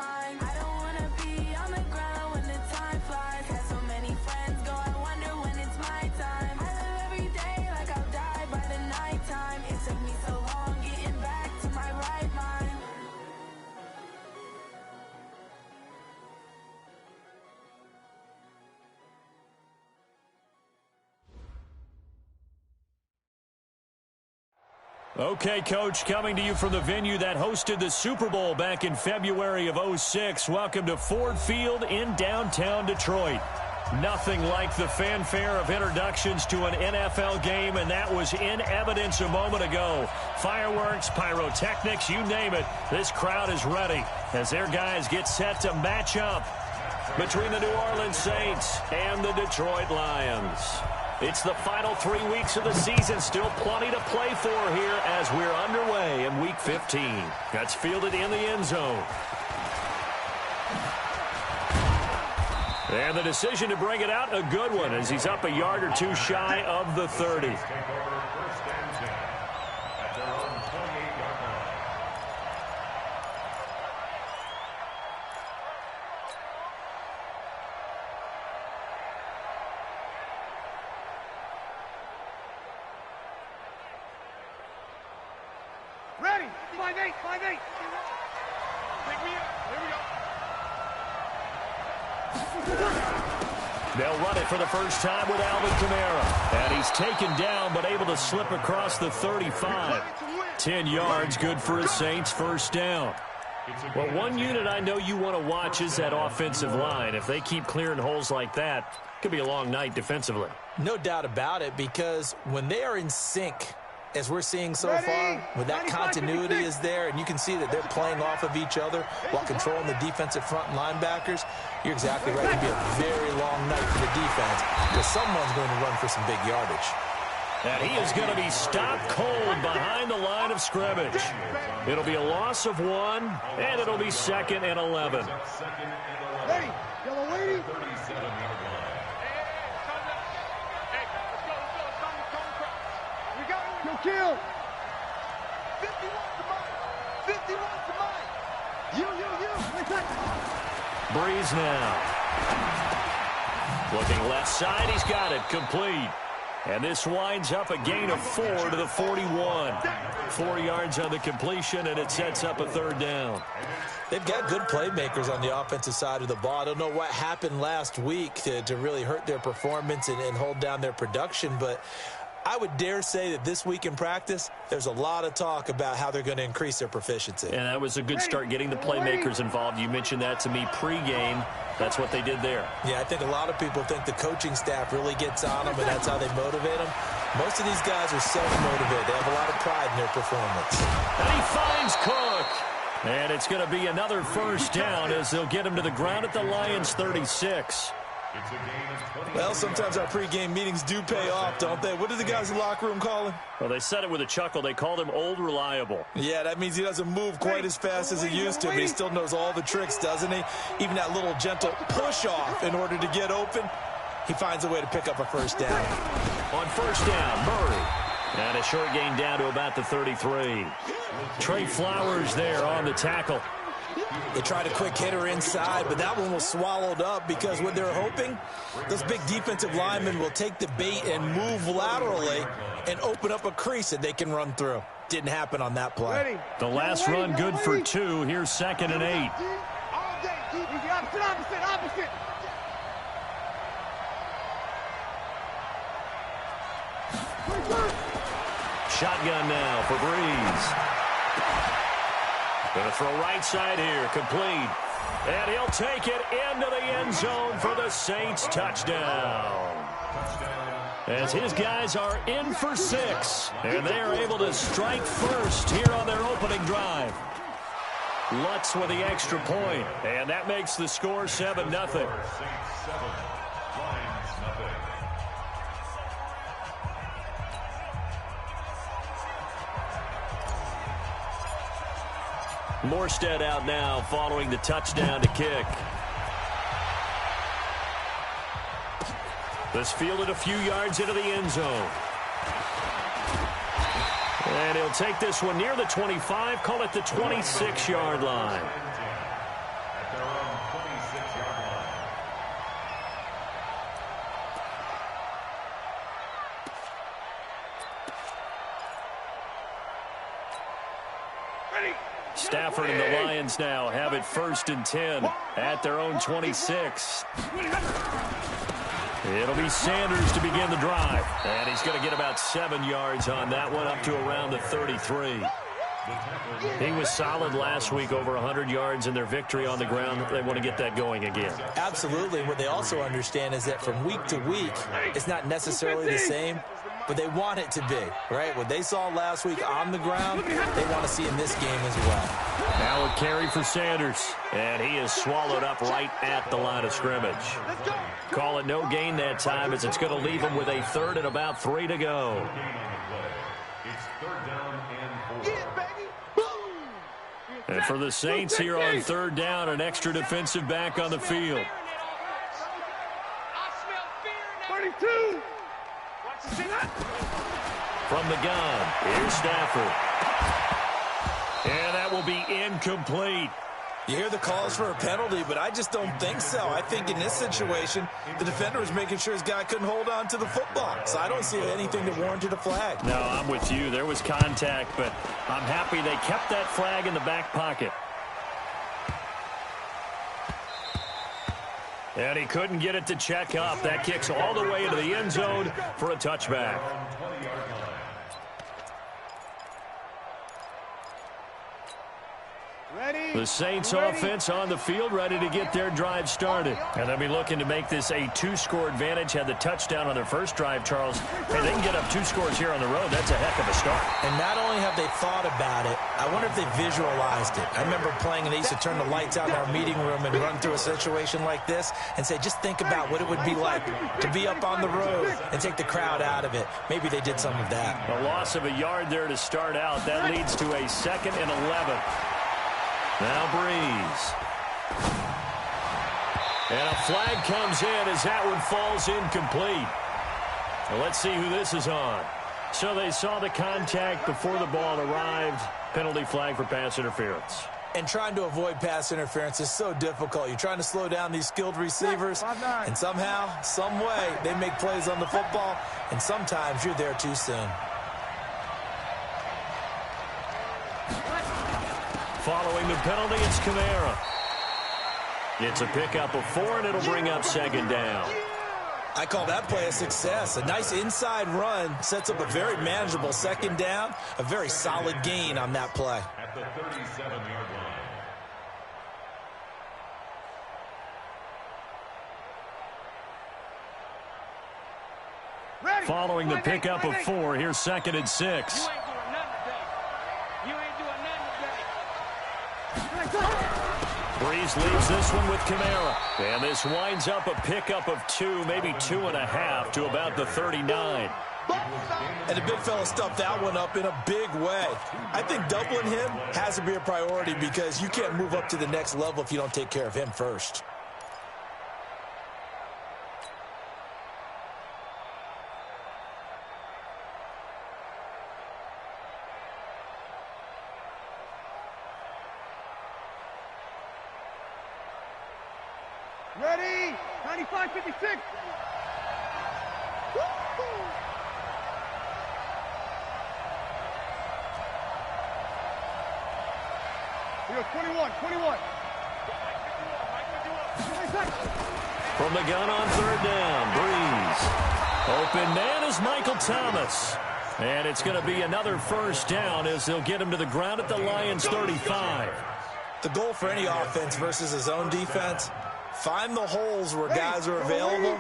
mind. I don't wanna be on the ground when the time flies. Had so many friends go, I wonder when it's my time. I live every day like I'll die by the nighttime. It took me so long getting back to my right mind. Okay, Coach, coming to you from the venue that hosted the Super Bowl back in February of '06. Welcome to Ford Field in downtown Detroit. Nothing like the fanfare of introductions to an NFL game, and that was in evidence a moment ago. Fireworks, pyrotechnics, you name it. This crowd is ready as their guys get set to match up between the New Orleans Saints and the Detroit Lions. It's the final 3 weeks of the season. Still plenty to play for here as we're underway in Week 15. That's fielded in the end zone. And the decision to bring it out, a good one, as he's up a yard or two shy of the 30. Ready? 5-8, 5-8. Pick me up. Here we go. They'll run it for the first time with Alvin Kamara. And he's taken down but able to slip across the 35. 10 yards, good for his Saints first down. Well, one unit I know you want to watch is that offensive line. If they keep clearing holes like that, it could be a long night defensively. No doubt about it, because when they are in sync, as we're seeing so far, when that continuity is there and you can see that they're playing off of each other while controlling the defensive front and linebackers, you're exactly right. It'll be a very long night for the defense because someone's going to run for some big yardage. And he is going to be stopped cold behind the line of scrimmage. It'll be a loss of 1, and it'll be 2nd and 11. Ready? Yellow lady. Go kill. 51 to mine. 51 to mine. You. Breeze now. Looking left side, he's got it, complete. And this winds up a gain of 4 to the 41. 4 yards on the completion, and it sets up a third down. They've got good playmakers on the offensive side of the ball. I don't know what happened last week to really hurt their performance and hold down their production, but I would dare say that this week in practice, there's a lot of talk about how they're going to increase their proficiency. And that was a good start getting the playmakers involved. You mentioned that to me pregame. That's what they did there. Yeah, I think a lot of people think the coaching staff really gets on them, and that's how they motivate them. Most of these guys are self-motivated. They have a lot of pride in their performance. And he finds Cook. And it's going to be another first down as they'll get him to the ground at the Lions' 36. Well, sometimes our pregame meetings do pay off, don't they? What do the guys in the locker room call him? Well, they said it with a chuckle. They called him Old Reliable. Yeah, that means he doesn't move quite as fast as he used to, but he still knows all the tricks, doesn't he? Even that little gentle push-off in order to get open, he finds a way to pick up a first down. On first down, Murray. And a short gain down to about the 33. Trey Flowers there on the tackle. They tried a quick hitter inside, but that one was swallowed up because what they're hoping, those big defensive linemen will take the bait and move laterally and open up a crease that they can run through. Didn't happen on that play. The last run good for 2. Here's 2nd and 8. Opposite. Shotgun now for Breeze. Going to throw right side here, complete. And he'll take it into the end zone for the Saints touchdown. As his guys are in for 6. And they are able to strike first here on their opening drive. Lutz with the extra point. And that makes the score 7-0. Morstead out now following the touchdown to kick. This fielded a few yards into the end zone. And he'll take this one near the 25, call it the 26-yard line. Stafford and the Lions now have it 1st and 10 at their own 26. It'll be Sanders to begin the drive. And he's going to get about 7 yards on that one, up to around the 33. He was solid last week, over 100 yards in their victory on the ground. They want to get that going again. Absolutely. What they also understand is that from week to week, it's not necessarily the same, but they want it to be, right? What they saw last week on the ground, they want to see in this game as well. Now a carry for Sanders, and he is swallowed up right at the line of scrimmage. Call it no gain that time, as it's going to leave him with a 3rd and about 3 to go. And for the Saints here on 3rd down, an extra defensive back on the field. 32. From the gun, here's Stafford. And that will be incomplete. You hear the calls for a penalty, but I just don't think so. I think in this situation, the defender was making sure his guy couldn't hold on to the football. So I don't see anything that warranted a flag. No, I'm with you. There was contact, but I'm happy they kept that flag in the back pocket. And he couldn't get it to check up. That kicks all the way into the end zone for a touchback. The Saints offense on the field, ready to get their drive started. And they'll be looking to make this a 2-score advantage. Had the touchdown on their first drive, Charles. Hey, they can get up 2 scores here on the road. That's a heck of a start. And not only have they thought about it, I wonder if they visualized it. I remember playing, and they used to turn the lights out in our meeting room and run through a situation like this and say, just think about what it would be like to be up on the road and take the crowd out of it. Maybe they did some of that. A loss of a yard there to start out. That leads to a 2nd and 11. Now Breeze. And a flag comes in as that one falls incomplete. Well, let's see who this is on. So they saw the contact before the ball arrived. Penalty flag for pass interference. And trying to avoid pass interference is so difficult. You're trying to slow down these skilled receivers, and somehow, some way, they make plays on the football, and sometimes you're there too soon. Following the penalty, it's Kamara. It's a pickup of 4, and it'll bring up 2nd down. I call that play a success. A nice inside run sets up a very manageable 2nd down, a very solid gain on that play. At the 37-yard line. Following the pickup of 4, here's 2nd and 6. Breeze leaves this one with Kamara. And this winds up a pickup of 2, maybe 2.5 to about the 39. And the big fella stuffed that one up in a big way. I think doubling him has to be a priority because you can't move up to the next level if you don't take care of him first. Ready? 95-56. We go 21. From the gun on 3rd down, Breeze. Open man is Michael Thomas. And it's going to be another 1st down as they'll get him to the ground at the Lions' 35. The goal for any offense versus his own defense, find the holes where guys are available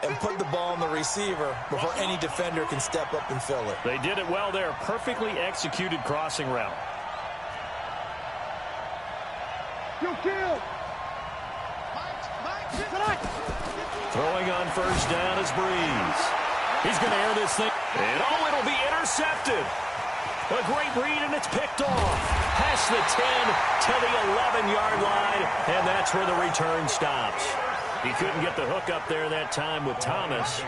and put the ball on the receiver before any defender can step up and fill it. They did it well there. Perfectly executed crossing route. Kill. Throwing on 1st down is Breeze. He's going to air this thing. And it'll be intercepted. A great read, and it's picked off. Past the 10 to the 11-yard line, and that's where the return stops. He couldn't get the hook up there that time with Thomas.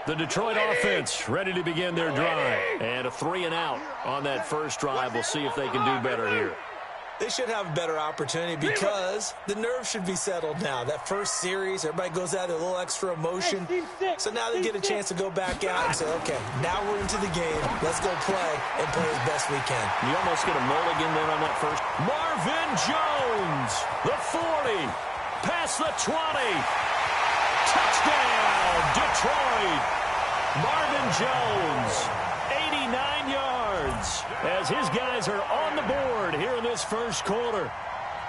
The Detroit offense ready to begin their drive. And a 3 and out on that first drive. We'll see if they can do better here. They should have a better opportunity because the nerves should be settled now. That first series, everybody goes out with a little extra emotion. So now they get a chance to go back out and say, okay, now we're into the game. Let's go play and play as best we can. You almost get a mulligan there on that first. Marvin Jones, the 40, past the 20. Touchdown, Detroit. Marvin Jones, 89 yards, as his guys are on the board here in this first quarter.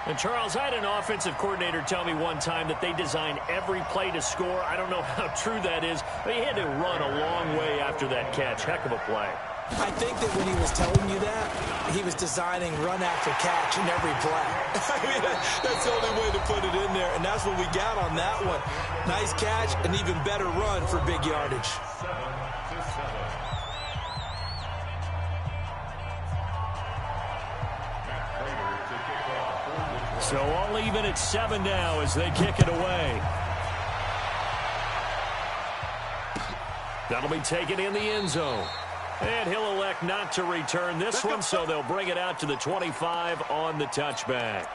And, Charles, I had an offensive coordinator tell me one time that they design every play to score. I don't know how true that is, but he had to run a long way after that catch. Heck of a play. I think that when he was telling you that, he was designing run after catch in every play. I mean, that's the only way to put it in there, and that's what we got on that one. Nice catch, an even better run for big yardage. So all even at 7 now as they kick it away. That'll be taken in the end zone. And he'll elect not to return this one, so they'll bring it out to the 25 on the touchback.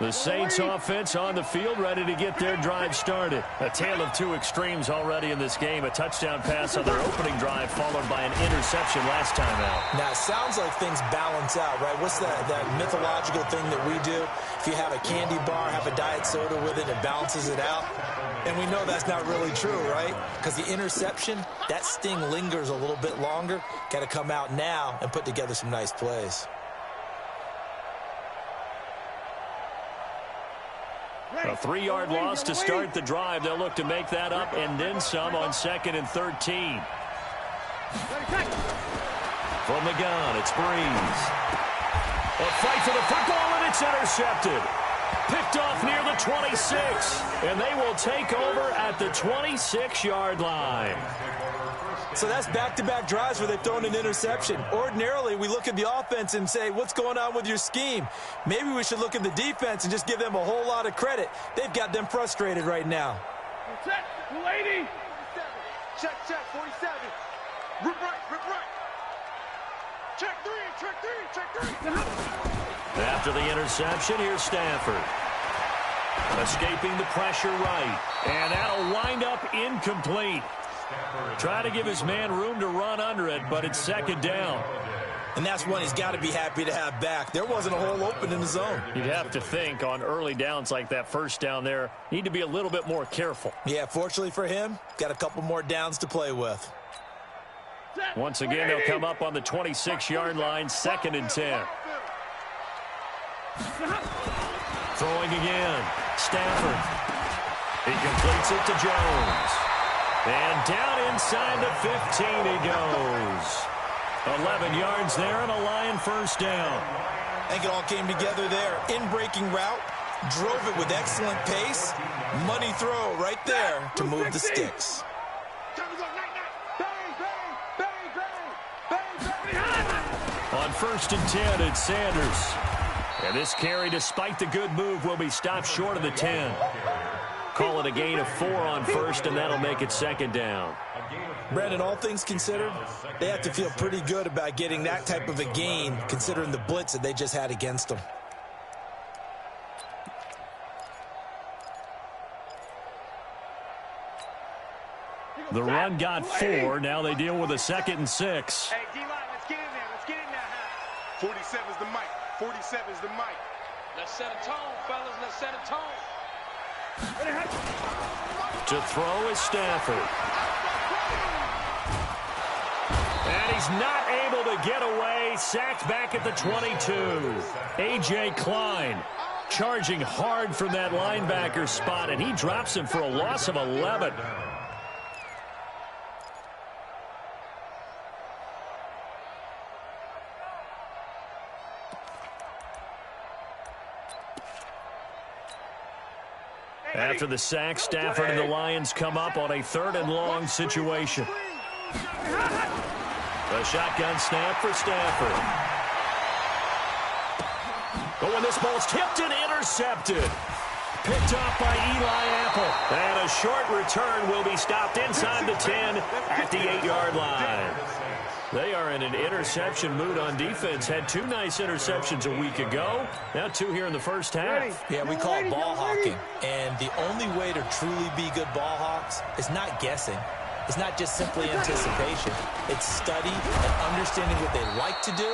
The Saints offense on the field, ready to get their drive started. A tale of two extremes already in this game. A touchdown pass on their opening drive, followed by an interception last time out. Now, it sounds like things balance out, right? What's that mythological thing that we do? If you have a candy bar, have a diet soda with it, it balances it out. And we know that's not really true, right? Because the interception, that sting lingers a little bit longer. Got to come out now and put together some nice plays. A 3-yard loss to start the drive. They'll look to make that up and then some on 2nd and 13. From the gun, it's Breeze. A fight for the football, and it's intercepted. Picked off near the 26, and they will take over at the 26-yard line. So that's back-to-back drives where they've thrown an interception. Ordinarily, we look at the offense and say, what's going on with your scheme? Maybe we should look at the defense and just give them a whole lot of credit. They've got them frustrated right now. Check, 280. Check, 47. Rip right. Check three. After the interception, here's Stafford. Escaping the pressure right. And that'll wind up incomplete. Try to give his man room to run under it, but it's 2nd down. And that's one he's got to be happy to have back. There wasn't a hole open in the zone. You'd have to think on early downs like that first down there, need to be a little bit more careful. Yeah, fortunately for him, got a couple more downs to play with. Once again, they'll come up on the 26-yard line, 2nd and 10. Throwing again, Stafford. He completes it to Jones. And down inside the 15 he goes. 11 yards there and a Lion first down. I think it all came together there. In-breaking route, drove it with excellent pace. Money throw right there to move the sticks. On 1st and 10, it's Sanders. And this carry, despite the good move, will be stopped short of the 10. Call it a gain of 4 on 1st, and that'll make it 2nd down. Brandon, all things considered, they have to feel pretty good about getting that type of a gain, considering the blitz that they just had against them. The run got 4. Now they deal with a 2nd and 6. Hey, D-line, let's get in there. Let's get in there. 47's the mic. 47's the mic. Let's set a tone, fellas. Let's set a tone. To throw is Stafford. And he's not able to get away. Sacked back at the 22. A.J. Klein charging hard from that linebacker spot, and he drops him for a loss of 11. After the sack, Stafford and the Lions come up on a 3rd and long situation. A shotgun snap for Stafford. Oh, and this ball's tipped and intercepted. Picked off by Eli Apple. And a short return will be stopped inside the 10 at the 8-yard line. They are in an interception mood on defense. Had 2 nice interceptions a week ago. Now 2 here in the first half. Yeah, we call it ball hawking. And the only way to truly be good ball hawks is not guessing. It's not just simply anticipation. It's study and understanding what they like to do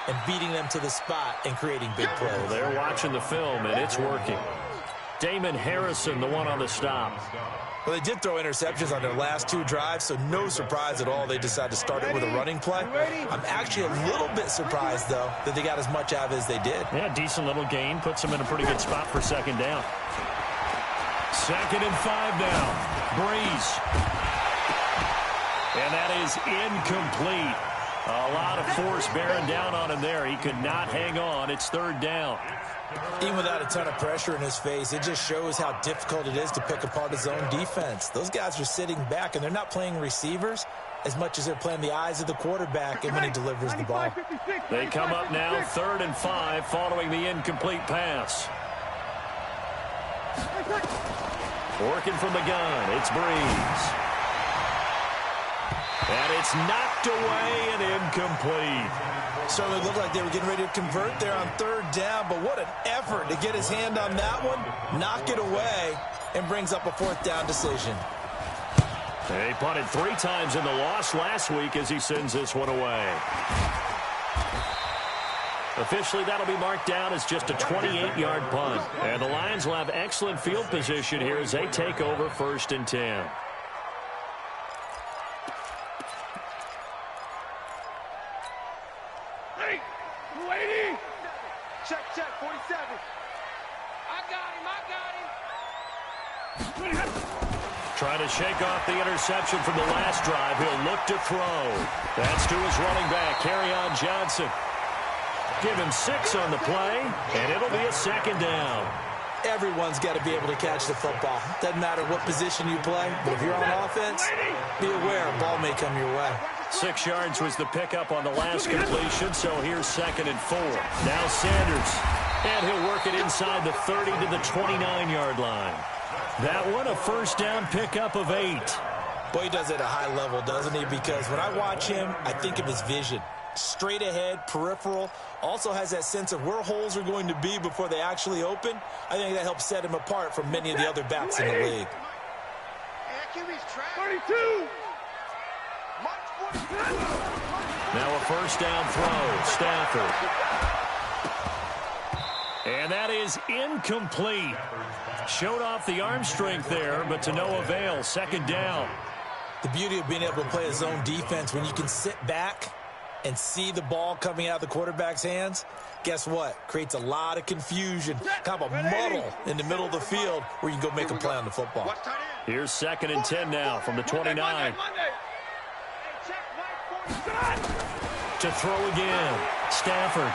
and beating them to the spot and creating big plays. Well, they're watching the film, and it's working. Damon Harrison, the one on the stop. Well, they did throw interceptions on their last 2 drives, so no surprise at all they decided to start it with a running play. I'm actually a little bit surprised, though, that they got as much out of it as they did. Yeah, decent little gain. Puts them in a pretty good spot for second down. 2nd and 5 now. Breeze. And that is incomplete. A lot of force bearing down on him there. He could not hang on. It's 3rd down. Even without a ton of pressure in his face, it just shows how difficult it is to pick apart his own defense. Those guys are sitting back, and they're not playing receivers as much as they're playing the eyes of the quarterback and when he delivers the ball. They come up now 3rd and 5 following the incomplete pass. Working from the gun, it's Breeze. And it's knocked away and incomplete. Certainly looked like they were getting ready to convert there on 3rd down, but what an effort to get his hand on that one, knock it away, and brings up a 4th down decision. They punted 3 times in the loss last week as he sends this one away. Officially, that'll be marked down as just a 28-yard punt. And the Lions will have excellent field position here as they take over 1st and 10. Check, 47. I got him. Trying to shake off the interception from the last drive. He'll look to throw. That's to his running back, Kerryon Johnson. Give him 6 on the play, and it'll be a 2nd down. Everyone's got to be able to catch the football. Doesn't matter what position you play, but if you're on offense, be aware a ball may come your way. 6 yards was the pickup on the last completion, so here's 2nd and 4. Now Sanders, and he'll work it inside the 30 to the 29-yard line. That one, a 1st down pickup of 8. Boy, he does it at a high level, doesn't he? Because when I watch him, I think of his vision. Straight ahead, peripheral, also has that sense of where holes are going to be before they actually open. I think that helps set him apart from many of the other backs in the league. 32. Now a 1st down throw, Stafford. And that is incomplete. Showed off the arm strength there, but to no avail. 2nd down. The beauty of being able to play a zone defense when you can sit back and see the ball coming out of the quarterback's hands, guess what? Creates a lot of confusion, kind of a muddle in the middle of the field where you can go make a play on the football. Here's 2nd and 10 now from the 29. To throw again, Stafford.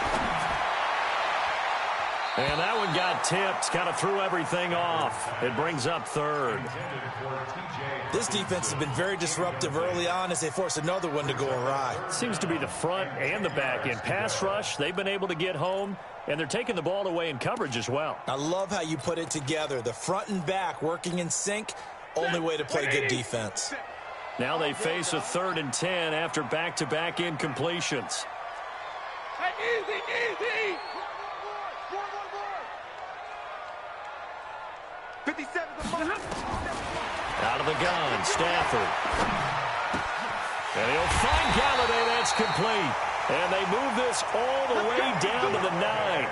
And that one got tipped, kind of threw everything off. It brings up 3rd. This defense has been very disruptive early on as they force another one to go awry. Seems to be the front and the back end. Pass rush, they've been able to get home, and they're taking the ball away in coverage as well. I love how you put it together. The front and back working in sync, only way to play good defense. Now they face a 3rd and 10 after back-to-back incompletions. Easy. 57. Out of the gun, Stafford. And he'll find Galladay. That's complete. And they move this all the way down to the 9.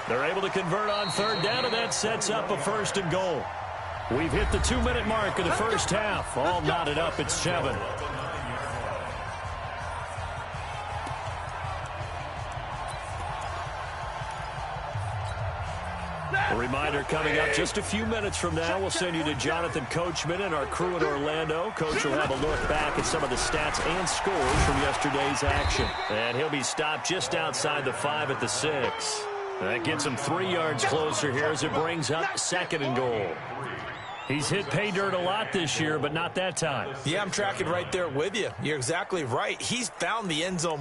They're able to convert on 3rd down, and that sets up a 1st and goal. We've hit the 2-minute mark of the first half. All knotted up at 7. A reminder coming up just a few minutes from now. We'll send you to Jonathan Coachman and our crew in Orlando. Coach will have a look back at some of the stats and scores from yesterday's action. And he'll be stopped just outside the 5 at the 6. That gets him 3 yards closer here as it brings up 2nd and goal. He's hit pay dirt a lot this year, but not that time. Yeah, I'm tracking right there with you. You're exactly right. He's found the end zone